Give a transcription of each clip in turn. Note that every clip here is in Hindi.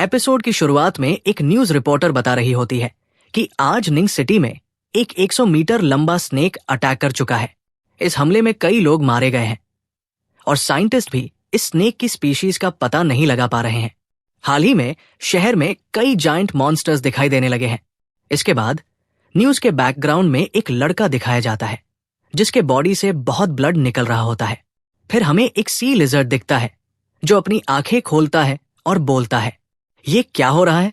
एपिसोड की शुरुआत में एक न्यूज रिपोर्टर बता रही होती है कि आज निंग सिटी में एक 100 मीटर लंबा स्नेक अटैक कर चुका है। इस हमले में कई लोग मारे गए हैं और साइंटिस्ट भी इस स्नेक की स्पीशीज का पता नहीं लगा पा रहे हैं। हाल ही में शहर में कई जायंट मॉन्स्टर्स दिखाई देने लगे हैं। इसके बाद न्यूज के बैकग्राउंड में एक लड़का दिखाया जाता है जिसके बॉडी से बहुत ब्लड निकल रहा होता है। फिर हमें एक सी लिजर्ड दिखता है जो अपनी आंखें खोलता है और बोलता है, ये क्या हो रहा है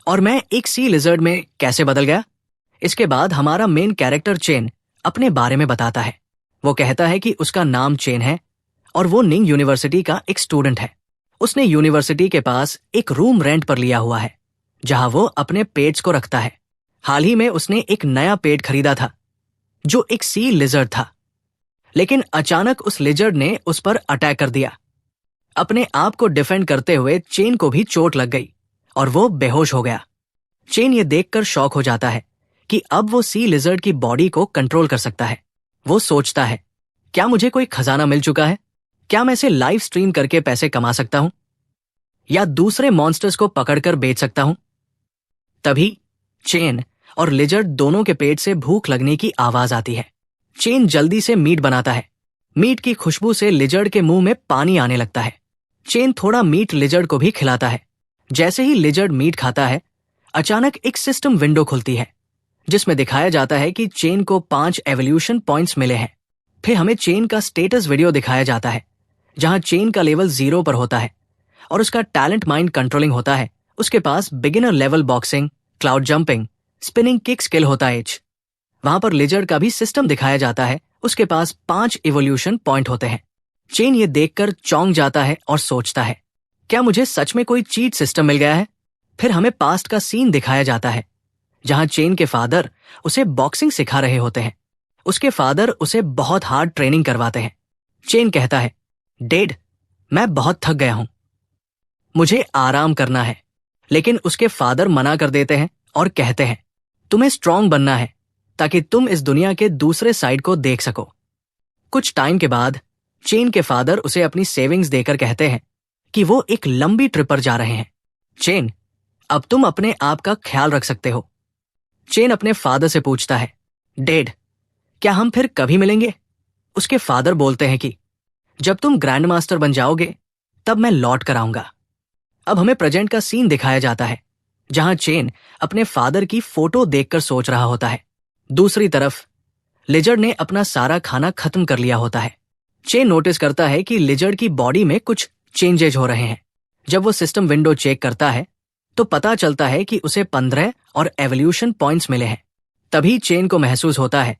और मैं एक सी लिजर्ड में कैसे बदल गया। इसके बाद हमारा मेन कैरेक्टर चेन अपने बारे में बताता है। वो कहता है कि उसका नाम चेन है और वो निंग यूनिवर्सिटी का एक स्टूडेंट है। उसने यूनिवर्सिटी के पास एक रूम रेंट पर लिया हुआ है जहां वो अपने पेट्स को रखता है। हाल ही में उसने एक नया पेट खरीदा था जो एक सी लिजर्ड था, लेकिन अचानक उस लिजर्ड ने उस पर अटैक कर दिया। अपने आप को डिफेंड करते हुए चेन को भी चोट लग गई और वो बेहोश हो गया। चेन ये देखकर शॉक हो जाता है कि अब वो सी लिजर्ड की बॉडी को कंट्रोल कर सकता है। वो सोचता है, क्या मुझे कोई खजाना मिल चुका है? क्या मैं इसे लाइव स्ट्रीम करके पैसे कमा सकता हूं या दूसरे मॉन्स्टर्स को पकड़कर बेच सकता हूं? तभी चेन और लिजर्ड दोनों के पेट से भूख लगने की आवाज आती है। चेन जल्दी से मीट बनाता है। मीट की खुशबू से लिजर्ड के मुंह में पानी आने लगता है। चेन थोड़ा मीट लिजर्ड को भी खिलाता है। जैसे ही लिजर्ड मीट खाता है, अचानक एक सिस्टम विंडो खुलती है जिसमें दिखाया जाता है कि चेन को 5 एवोल्यूशन पॉइंट्स मिले हैं। फिर हमें चेन का स्टेटस वीडियो दिखाया जाता है जहां चेन का लेवल 0 पर होता है और उसका टैलेंट माइंड कंट्रोलिंग होता है। उसके पास beginner level boxing, cloud jumping, spinning kick skill होता है। वहां पर लिजर्ड का भी सिस्टम दिखाया जाता है। उसके पास 5 इवोल्यूशन पॉइंट होते हैं। चेन ये देखकर चौंक जाता है और सोचता है, क्या मुझे सच में कोई चीट सिस्टम मिल गया है? फिर हमें पास्ट का सीन दिखाया जाता है जहां चेन के फादर उसे बॉक्सिंग सिखा रहे होते हैं। उसके फादर उसे बहुत हार्ड ट्रेनिंग करवाते हैं। चेन कहता है, डैड, मैं बहुत थक गया हूं, मुझे आराम करना है। लेकिन उसके फादर मना कर देते हैं और कहते हैं, तुम्हें स्ट्रांग बनना है ताकि तुम इस दुनिया के दूसरे साइड को देख सको। कुछ टाइम के बाद चेन के फादर उसे अपनी सेविंग्स देकर कहते हैं कि वो एक लंबी ट्रिप पर जा रहे हैं। चेन, अब तुम अपने आप का ख्याल रख सकते हो। चेन अपने फादर से पूछता है, डैड, क्या हम फिर कभी मिलेंगे? उसके फादर बोलते हैं कि जब तुम ग्रैंड मास्टर बन जाओगे तब मैं लौट कर आऊंगा। अब हमें प्रेजेंट का सीन दिखाया जाता है जहां चेन अपने फादर की फोटो देखकर सोच रहा होता है। दूसरी तरफ लिजर्ड ने अपना सारा खाना खत्म कर लिया होता है। चेन नोटिस करता है कि लिजर्ड की बॉडी में कुछ चेंजेज हो रहे हैं। जब वो सिस्टम विंडो चेक करता है तो पता चलता है कि उसे 15 और एवोल्यूशन पॉइंट्स मिले हैं। तभी चेन को महसूस होता है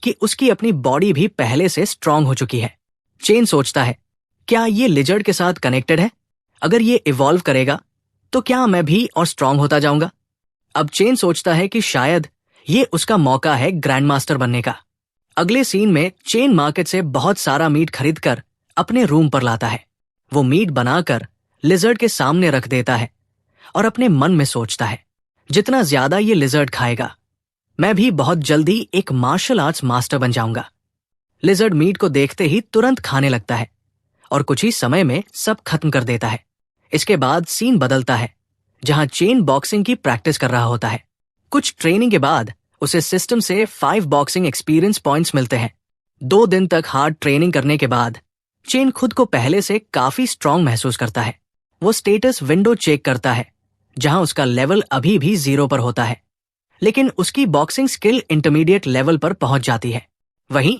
कि उसकी अपनी बॉडी भी पहले से स्ट्रांग हो चुकी है। चेन सोचता है, क्या ये लिजर्ड के साथ कनेक्टेड है? अगर ये इवॉल्व करेगा तो क्या मैं भी और स्ट्रांग होता जाऊंगा? अब चेन सोचता है कि शायद ये उसका मौका है ग्रैंड मास्टर बनने का। अगले सीन में चेन मार्केट से बहुत सारा मीट खरीदकर अपने रूम पर लाता है। वो मीट बनाकर लिजर्ड के सामने रख देता है और अपने मन में सोचता है, जितना ज्यादा ये लिजर्ड खाएगा मैं भी बहुत जल्दी एक मार्शल आर्ट्स मास्टर बन जाऊंगा। लिजर्ड मीट को देखते ही तुरंत खाने लगता है और कुछ ही समय में सब खत्म कर देता है। इसके बाद सीन बदलता है जहां चेन बॉक्सिंग की प्रैक्टिस कर रहा होता है। कुछ ट्रेनिंग के बाद उसे सिस्टम से 5 बॉक्सिंग एक्सपीरियंस पॉइंट्स मिलते हैं। 2 दिन तक हार्ड ट्रेनिंग करने के बाद चेन खुद को पहले से काफी स्ट्रांग महसूस करता है। वो स्टेटस विंडो चेक करता है जहां उसका लेवल अभी भी 0 पर होता है, लेकिन उसकी बॉक्सिंग स्किल इंटरमीडिएट लेवल पर पहुंच जाती है। वहीं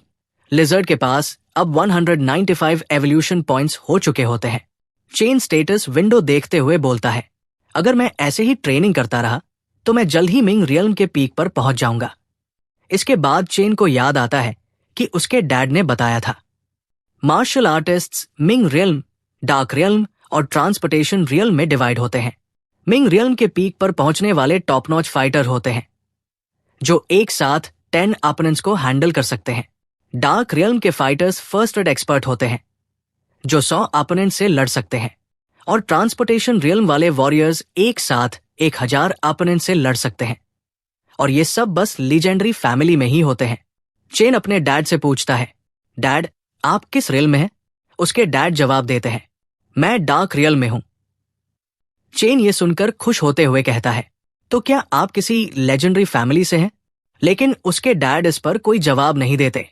लिजर्ड के पास अब 195 एवोल्यूशन पॉइंट्स हो चुके होते हैं। चेन स्टेटस विंडो देखते हुए बोलता है, अगर मैं ऐसे ही ट्रेनिंग करता रहा तो मैं जल्द ही मिंग रियल्म के पीक पर पहुंच जाऊंगा। इसके बाद चेन को याद आता है कि उसके डैड ने बताया था, martial artists Ming realm, dark realm और ट्रांसपोर्टेशन रियल्म में डिवाइड होते हैं। मिंग रियल्म के पीक पर पहुंचने वाले टॉप नॉच फाइटर होते हैं जो एक साथ 10 अपोनेंट्स को हैंडल कर सकते हैं। डार्क रियल्म के फाइटर्स फर्स्ट एड एक्सपर्ट होते हैं जो 100 अपोनेंट से लड़ सकते हैं और ट्रांसपोर्टेशन रियल्म वाले वॉरियर्स एक साथ 1000 अपोनेंट से लड़ सकते हैं। और ये सब बस लीजेंडरी फैमिली में ही होते हैं। चेन अपने डैड से पूछता है, डैड, आप किस रियल में हैं? उसके डैड जवाब देते हैं, मैं डार्क रियल में हूं। चेन ये सुनकर खुश होते हुए कहता है, तो क्या आप किसी लेजेंडरी फैमिली से हैं? लेकिन उसके डैड इस पर कोई जवाब नहीं देते।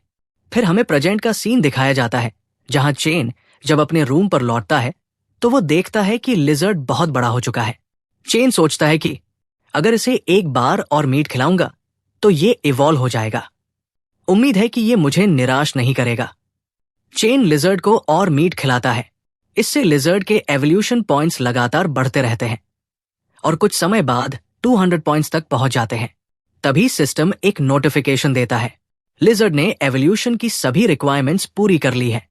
फिर हमें प्रेजेंट का सीन दिखाया जाता है, जहां चेन जब अपने रूम पर लौटता है तो वो देखता है कि लिजर्ड बहुत बड़ा हो चुका है। चेन सोचता है कि अगर इसे एक बार और मीट खिलाऊंगा तो ये इवॉल्व हो जाएगा। उम्मीद है कि ये मुझे निराश नहीं करेगा। चेन लिजर्ड को और मीट खिलाता है। इससे लिजर्ड के एवोल्यूशन पॉइंट्स लगातार बढ़ते रहते हैं और कुछ समय बाद 200 पॉइंट्स तक पहुंच जाते हैं। तभी सिस्टम एक नोटिफिकेशन देता है, लिजर्ड ने एवोल्यूशन की सभी रिक्वायरमेंट्स पूरी कर ली है।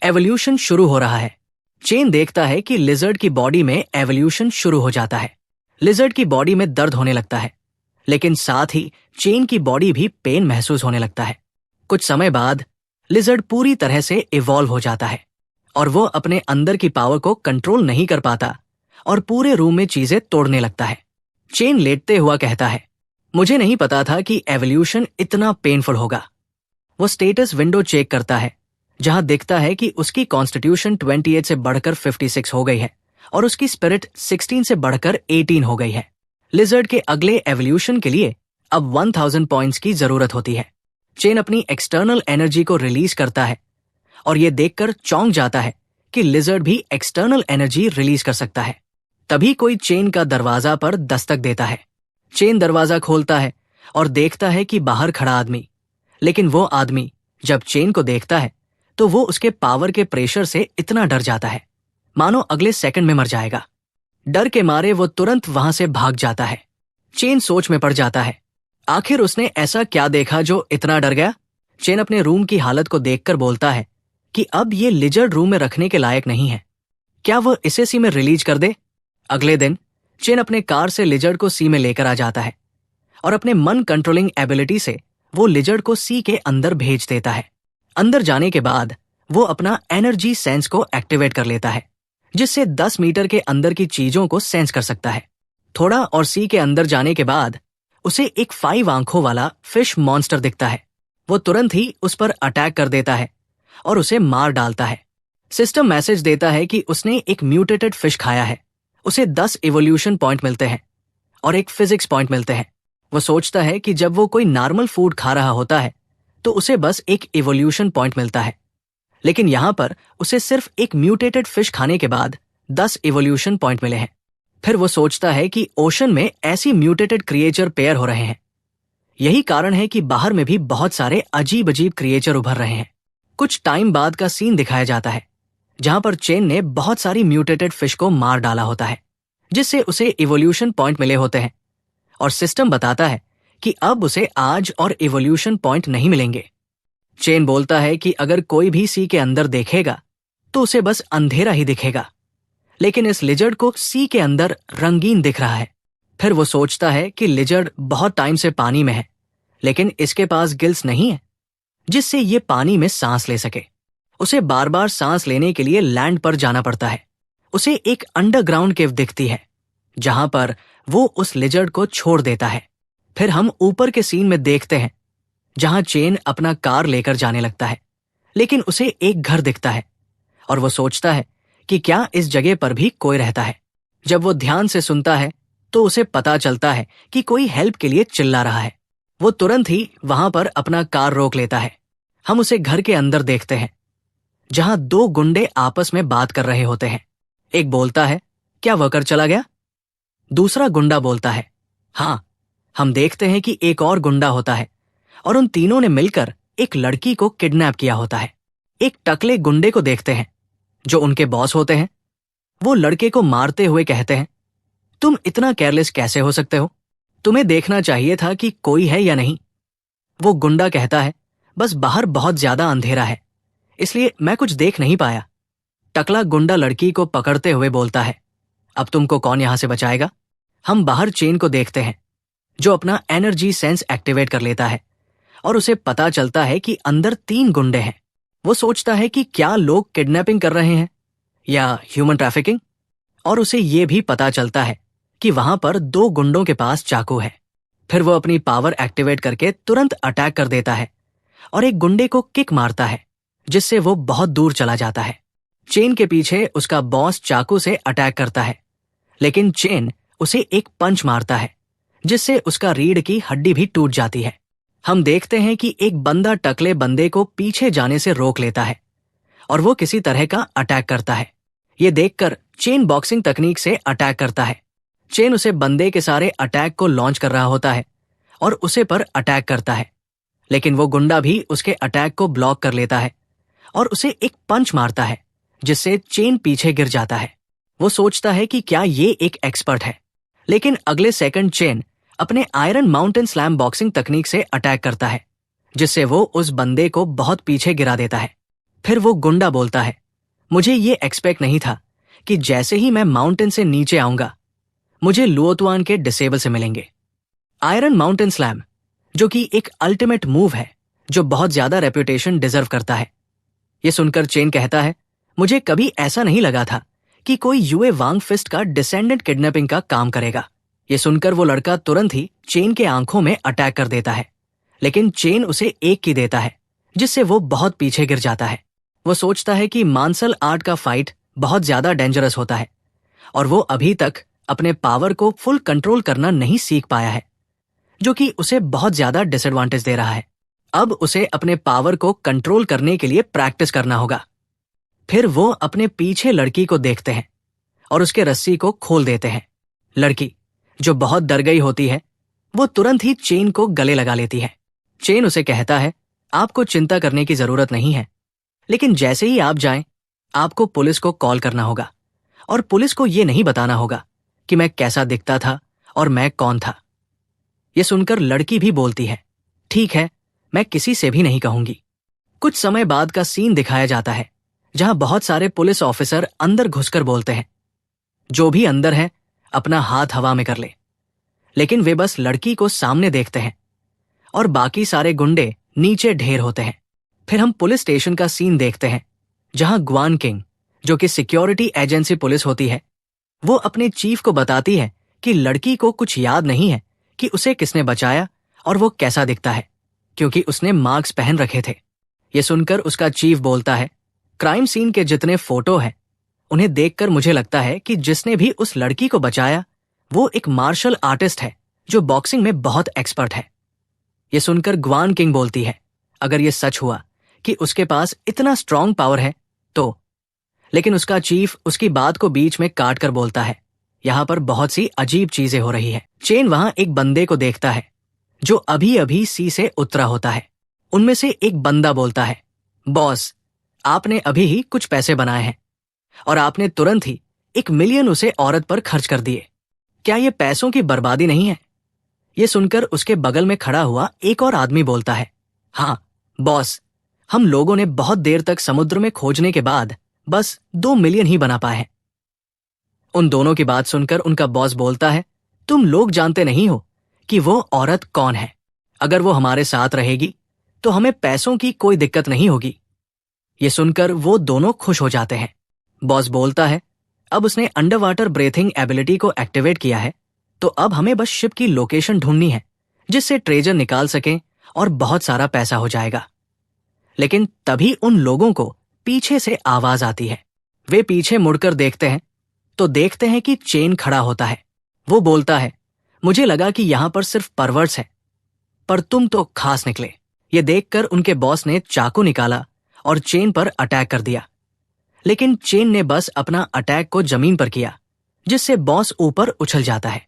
एवोल्यूशन शुरू हो रहा है। चेन देखता है कि लिजर्ड की बॉडी में एवोल्यूशन शुरू हो जाता है। लिजर्ड की बॉडी में दर्द होने लगता है, लेकिन साथ ही चेन की बॉडी भी पेन महसूस होने लगता है। कुछ समय बाद लिजर्ड पूरी तरह से इवॉल्व हो जाता है और वो अपने अंदर की पावर को कंट्रोल नहीं कर पाता और पूरे रूम में चीजें तोड़ने लगता है। चेन लेटते हुआ कहता है, मुझे नहीं पता था कि एवोल्यूशन इतना पेनफुल होगा। वो स्टेटस विंडो चेक करता है, जहां दिखता है कि उसकी कॉन्स्टिट्यूशन 28 से बढ़कर 56 हो गई है और उसकी स्पिरिट 16 से बढ़कर 18 हो गई है। लिजर्ड के अगले एवोल्यूशन के लिए अब 1000 पॉइंट्स की जरूरत होती है। चेन अपनी एक्सटर्नल एनर्जी को रिलीज करता है और ये देखकर चौंक जाता है कि लिजर्ड भी एक्सटर्नल एनर्जी रिलीज कर सकता है। तभी कोई चेन का दरवाजा पर दस्तक देता है। चेन दरवाजा खोलता है और देखता है कि बाहर खड़ा आदमी, लेकिन वो आदमी जब चेन को देखता है तो वो उसके पावर के प्रेशर से इतना डर जाता है मानो अगले सेकंड में मर जाएगा। डर के मारे वो तुरंत वहां से भाग जाता है। चेन सोच में पड़ जाता है, आखिर उसने ऐसा क्या देखा जो इतना डर गया। चेन अपने रूम की हालत को देखकर बोलता है कि अब ये लिजर्ड रूम में रखने के लायक नहीं है, क्या वो इसे सी में रिलीज कर दे। अगले दिन चेन अपने कार से लिजर्ड को सी में लेकर आ जाता है और अपने मन कंट्रोलिंग एबिलिटी से वो लिजर्ड को सी के अंदर भेज देता है। अंदर जाने के बाद वो अपना एनर्जी सेंस को एक्टिवेट कर लेता है, जिससे 10 मीटर के अंदर की चीजों को सेंस कर सकता है। थोड़ा और सी के अंदर जाने के बाद उसे एक 5 आंखों वाला फिश मॉन्स्टर दिखता है। वो तुरंत ही उस पर अटैक कर देता है और उसे मार डालता है। सिस्टम मैसेज देता है कि उसने एक म्यूटेटेड फिश खाया है। उसे 10 इवोल्यूशन पॉइंट मिलते हैं और एक फिजिक्स पॉइंट मिलते हैं। वो सोचता है कि जब वो कोई नॉर्मल फूड खा रहा होता है तो उसे बस एक इवोल्यूशन पॉइंट मिलता है, लेकिन यहां पर उसे सिर्फ एक म्यूटेटेड फिश खाने के बाद 10 इवोल्यूशन पॉइंट मिले हैं। फिर वो सोचता है कि ओशन में ऐसी म्यूटेटेड क्रिएचर पेयर हो रहे हैं। यही कारण है कि बाहर में भी बहुत सारे अजीब अजीब क्रिएचर उभर रहे हैं। कुछ टाइम बाद का सीन दिखाया जाता है, जहां पर चेन ने बहुत सारी म्यूटेटेड फिश को मार डाला होता है, जिससे उसे इवोल्यूशन पॉइंट मिले होते हैं और सिस्टम बताता है कि अब उसे आज और इवोल्यूशन पॉइंट नहीं मिलेंगे। चेन बोलता है कि अगर कोई भी सी के अंदर देखेगा तो उसे बस अंधेरा ही दिखेगा, लेकिन इस लिजर्ड को सी के अंदर रंगीन दिख रहा है। फिर वो सोचता है कि लिजर्ड बहुत टाइम से पानी में है, लेकिन इसके पास गिल्स नहीं है जिससे ये पानी में सांस ले सके। उसे बार बार सांस लेने के लिए लैंड पर जाना पड़ता है। उसे एक अंडरग्राउंड केव दिखती है, जहां पर वो उस लिजर्ड को छोड़ देता है। फिर हम ऊपर के सीन में देखते हैं, जहां चेन अपना कार लेकर जाने लगता है, लेकिन उसे एक घर दिखता है और वो सोचता है कि क्या इस जगह पर भी कोई रहता है। जब वो ध्यान से सुनता है तो उसे पता चलता है कि कोई हेल्प के लिए चिल्ला रहा है। वो तुरंत ही वहां पर अपना कार रोक लेता है। हम उसे घर के अंदर देखते हैं, जहां 2 गुंडे आपस में बात कर रहे होते हैं। एक बोलता है, क्या वर्कर चला गया? दूसरा गुंडा बोलता है, हाँ। हम देखते हैं कि एक और गुंडा होता है और उन तीनों ने मिलकर एक लड़की को किडनैप किया होता है। एक टकले गुंडे को देखते हैं जो उनके बॉस होते हैं। वो लड़के को मारते हुए कहते हैं, तुम इतना केयरलेस कैसे हो सकते हो? तुम्हें देखना चाहिए था कि कोई है या नहीं। वो गुंडा कहता है, बस बाहर बहुत ज्यादा अंधेरा है, इसलिए मैं कुछ देख नहीं पाया। टकला गुंडा लड़की को पकड़ते हुए बोलता है, अब तुमको कौन यहां से बचाएगा? हम बाहर चेन को देखते हैं, जो अपना एनर्जी सेंस एक्टिवेट कर लेता है और उसे पता चलता है कि अंदर 3 गुंडे हैं। वो सोचता है कि क्या लोग किडनैपिंग कर रहे हैं या ह्यूमन ट्रैफिकिंग, और उसे ये भी पता चलता है कि वहां पर 2 गुंडों के पास चाकू है। फिर वो अपनी पावर एक्टिवेट करके तुरंत अटैक कर देता है और एक गुंडे को किक मारता है, जिससे वो बहुत दूर चला जाता है। चेन के पीछे उसका बॉस चाकू से अटैक करता है, लेकिन चेन उसे एक पंच मारता है जिससे उसका रीढ़ की हड्डी भी टूट जाती है। हम देखते हैं कि एक बंदा टकले बंदे को पीछे जाने से रोक लेता है और वो किसी तरह का अटैक करता है। ये देखकर चेन बॉक्सिंग तकनीक से अटैक करता है। चेन उसे बंदे के सारे अटैक को लॉन्च कर रहा होता है और उसे पर अटैक करता है, लेकिन वो गुंडा भी उसके अटैक को ब्लॉक कर लेता है और उसे एक पंच मारता है जिससे चेन पीछे गिर जाता है। वो सोचता है कि क्या ये एक एक्सपर्ट है, लेकिन अगले सेकंड चेन अपने आयरन माउंटेन स्लैम बॉक्सिंग तकनीक से अटैक करता है जिससे वो उस बंदे को बहुत पीछे गिरा देता है। फिर वो गुंडा बोलता है, मुझे ये एक्सपेक्ट नहीं था कि जैसे ही मैं माउंटेन से नीचे आऊंगा मुझे लुओतुआन के डिसेबल से मिलेंगे। आयरन माउंटेन स्लैम, जो कि एक अल्टीमेट मूव है जो बहुत ज्यादा रेपुटेशन डिजर्व करता है। ये सुनकर चेन कहता है, मुझे कभी ऐसा नहीं लगा था कि कोई युए वांग फिस्ट का डिसेंडेंट किडनैपिंग का काम करेगा। ये सुनकर वो लड़का तुरंत ही चेन के आंखों में अटैक कर देता है, लेकिन चेन उसे एक की देता है जिससे वो बहुत पीछे गिर जाता है। वो सोचता है कि मार्शल आर्ट का फाइट बहुत ज्यादा डेंजरस होता है और वो अभी तक अपने पावर को फुल कंट्रोल करना नहीं सीख पाया है, जो कि उसे बहुत ज्यादा डिसएडवांटेज दे रहा है। अब उसे अपने पावर को कंट्रोल करने के लिए प्रैक्टिस करना होगा। फिर वो अपने पीछे लड़की को देखते हैं और उसके रस्सी को खोल देते हैं। लड़की, जो बहुत डर गई होती है, वो तुरंत ही चेन को गले लगा लेती है। चेन उसे कहता है, आपको चिंता करने की जरूरत नहीं है, लेकिन जैसे ही आप जाएं, आपको पुलिस को कॉल करना होगा और पुलिस को ये नहीं बताना होगा कि मैं कैसा दिखता था और मैं कौन था। ये सुनकर लड़की भी बोलती है, ठीक है, मैं किसी से भी नहीं कहूंगी। कुछ समय बाद का सीन दिखाया जाता है जहां बहुत सारे पुलिस ऑफिसर अंदर घुसकर बोलते हैं, जो भी अंदर है अपना हाथ हवा में कर ले। लेकिन वे बस लड़की को सामने देखते हैं और बाकी सारे गुंडे नीचे ढेर होते हैं। फिर हम पुलिस स्टेशन का सीन देखते हैं जहां ग्वान किंग, जो कि सिक्योरिटी एजेंसी पुलिस होती है, वो अपने चीफ को बताती है कि लड़की को कुछ याद नहीं है कि उसे किसने बचाया और वो कैसा दिखता है, क्योंकि उसने मास्क पहन रखे थे। ये सुनकर उसका चीफ बोलता है, क्राइम सीन के जितने फोटो हैं उन्हें देखकर मुझे लगता है कि जिसने भी उस लड़की को बचाया वो एक मार्शल आर्टिस्ट है जो बॉक्सिंग में बहुत एक्सपर्ट है। ये सुनकर ग्वान किंग बोलती है, अगर ये सच हुआ कि उसके पास इतना स्ट्रांग पावर है तो। लेकिन उसका चीफ उसकी बात को बीच में काट कर बोलता है, यहां पर बहुत सी अजीब चीजें हो रही है। चेन वहां एक बंदे को देखता है जो अभी अभी सी से उतरा होता है। उनमें से एक बंदा बोलता है, बॉस, आपने अभी ही कुछ पैसे बनाए हैं और आपने तुरंत ही 1 मिलियन उसे औरत पर खर्च कर दिए। क्या ये पैसों की बर्बादी नहीं है? ये सुनकर उसके बगल में खड़ा हुआ एक और आदमी बोलता है, हाँ बॉस, हम लोगों ने बहुत देर तक समुद्र में खोजने के बाद बस 2 मिलियन ही बना पाए हैं। उन दोनों की बात सुनकर उनका बॉस बोलता है, तुम लोग जानते नहीं हो कि वो औरत कौन है। अगर वो हमारे साथ रहेगी तो हमें पैसों की कोई दिक्कत नहीं होगी। ये सुनकर वो दोनों खुश हो जाते हैं। बॉस बोलता है, अब उसने अंडर वाटर ब्रीथिंग एबिलिटी को एक्टिवेट किया है, तो अब हमें बस शिप की लोकेशन ढूंढनी है जिससे ट्रेजर निकाल सकें और बहुत सारा पैसा हो जाएगा। लेकिन तभी उन लोगों को पीछे से आवाज आती है। वे पीछे मुड़कर देखते हैं तो देखते हैं कि चेन खड़ा होता है। वो बोलता है, मुझे लगा कि यहां पर सिर्फ परवर्ट्स है, पर तुम तो खास निकले। ये देखकर उनके बॉस ने चाकू निकाला और चेन पर अटैक कर दिया, लेकिन चेन ने बस अपना अटैक को जमीन पर किया जिससे बॉस ऊपर उछल जाता है।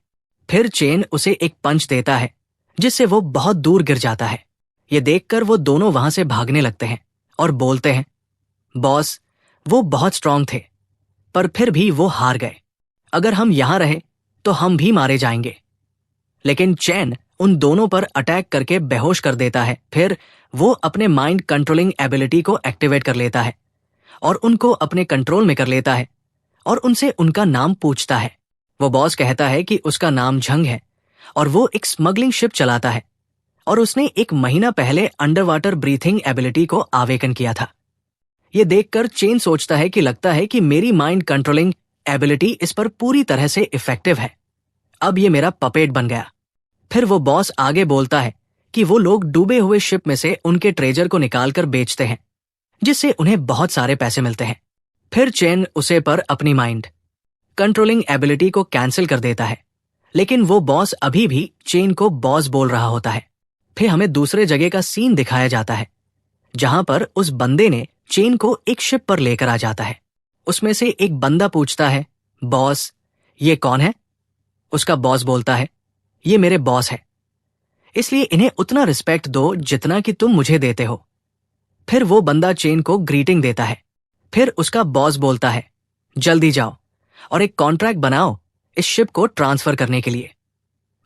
फिर चेन उसे एक पंच देता है जिससे वो बहुत दूर गिर जाता है। ये देखकर वो दोनों वहां से भागने लगते हैं और बोलते हैं, बॉस, वो बहुत स्ट्रांग थे पर फिर भी वो हार गए। अगर हम यहां रहे तो हम भी मारे जाएंगे। लेकिन चेन उन दोनों पर अटैक करके बेहोश कर देता है। फिर वो अपने माइंड कंट्रोलिंग एबिलिटी को एक्टिवेट कर लेता है और उनको अपने कंट्रोल में कर लेता है और उनसे उनका नाम पूछता है। वो बॉस कहता है कि उसका नाम झंग है और वो एक स्मगलिंग शिप चलाता है और उसने 1 महीना पहले अंडर वाटर ब्रीथिंग एबिलिटी को आवेकन किया था। ये देखकर चेन सोचता है कि लगता है कि मेरी माइंड कंट्रोलिंग एबिलिटी इस पर पूरी तरह से इफेक्टिव है। अब ये मेरा पपेट बन गया। फिर वो बॉस आगे बोलता है कि वो लोग डूबे हुए शिप में से उनके ट्रेजर को निकालकर बेचते हैं जिससे उन्हें बहुत सारे पैसे मिलते हैं। फिर चेन उसे पर अपनी माइंड कंट्रोलिंग एबिलिटी को कैंसिल कर देता है, लेकिन वो बॉस अभी भी चेन को बॉस बोल रहा होता है। फिर हमें दूसरे जगह का सीन दिखाया जाता है, जहां पर उस बंदे ने चेन को एक शिप पर लेकर आ जाता है। उसमें से एक बंदा पूछता है, बॉस ये कौन है? उसका बॉस बोलता है, ये मेरे बॉस है, इसलिए इन्हें उतना रिस्पेक्ट दो जितना कि तुम मुझे देते हो। फिर वो बंदा चेन को ग्रीटिंग देता है। फिर उसका बॉस बोलता है, जल्दी जाओ और एक कॉन्ट्रैक्ट बनाओ इस शिप को ट्रांसफर करने के लिए।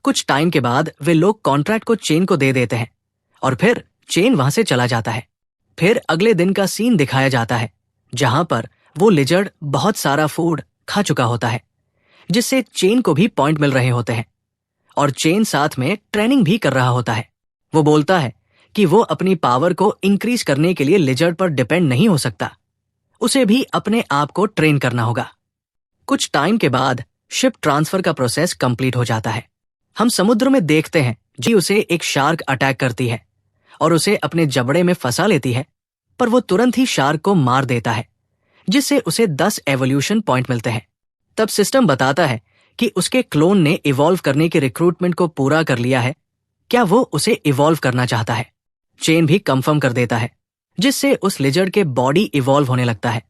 कुछ टाइम के बाद वे लोग कॉन्ट्रैक्ट को चेन को दे देते हैं और फिर चेन वहां से चला जाता है। फिर अगले दिन का सीन दिखाया जाता है, जहां पर वो लिजर्ड बहुत सारा फूड खा चुका होता है, जिससे चेन को भी पॉइंट मिल रहे होते हैं और चेन साथ में ट्रेनिंग भी कर रहा होता है। वो बोलता है कि वो अपनी पावर को इंक्रीज करने के लिए लिजर्ड पर डिपेंड नहीं हो सकता, उसे भी अपने आप को ट्रेन करना होगा। कुछ टाइम के बाद शिप ट्रांसफर का प्रोसेस कंप्लीट हो जाता है। हम समुद्र में देखते हैं जी उसे एक शार्क अटैक करती है और उसे अपने जबड़े में फंसा लेती है, पर वो तुरंत ही शार्क को मार देता है, जिससे उसे 10 एवोल्यूशन पॉइंट मिलते हैं। तब सिस्टम बताता है कि उसके क्लोन ने इवॉल्व करने के रिक्रूटमेंट को पूरा कर लिया है। क्या वो उसे इवॉल्व करना चाहता है? चेन भी कंफर्म कर देता है, जिससे उस लिजर्ड के बॉडी इवॉल्व होने लगता है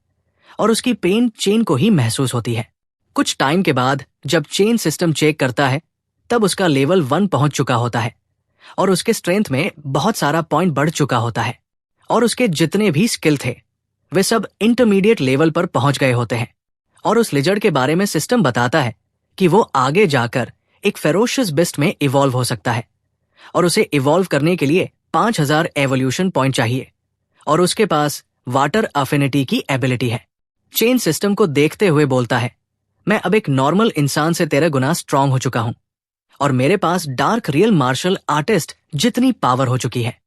और उसकी पेन चेन को ही महसूस होती है। कुछ टाइम के बाद जब चेन सिस्टम चेक करता है, तब उसका लेवल 1 पहुंच चुका होता है और उसके स्ट्रेंथ में बहुत सारा पॉइंट बढ़ चुका होता है और उसके जितने भी स्किल थे वे सब इंटरमीडिएट लेवल पर पहुंच गए होते हैं। और उस लिजर्ड के बारे में सिस्टम बताता है कि वो आगे जाकर एक फेरोशियस बिस्ट में इवॉल्व हो सकता है और उसे इवॉल्व करने के लिए 5000 एवोल्यूशन पॉइंट चाहिए और उसके पास वाटर अफिनिटी की एबिलिटी है। चेन सिस्टम को देखते हुए बोलता है, मैं अब एक नॉर्मल इंसान से 13 गुना स्ट्रांग हो चुका हूं और मेरे पास डार्क रियल मार्शल आर्टिस्ट जितनी पावर हो चुकी है।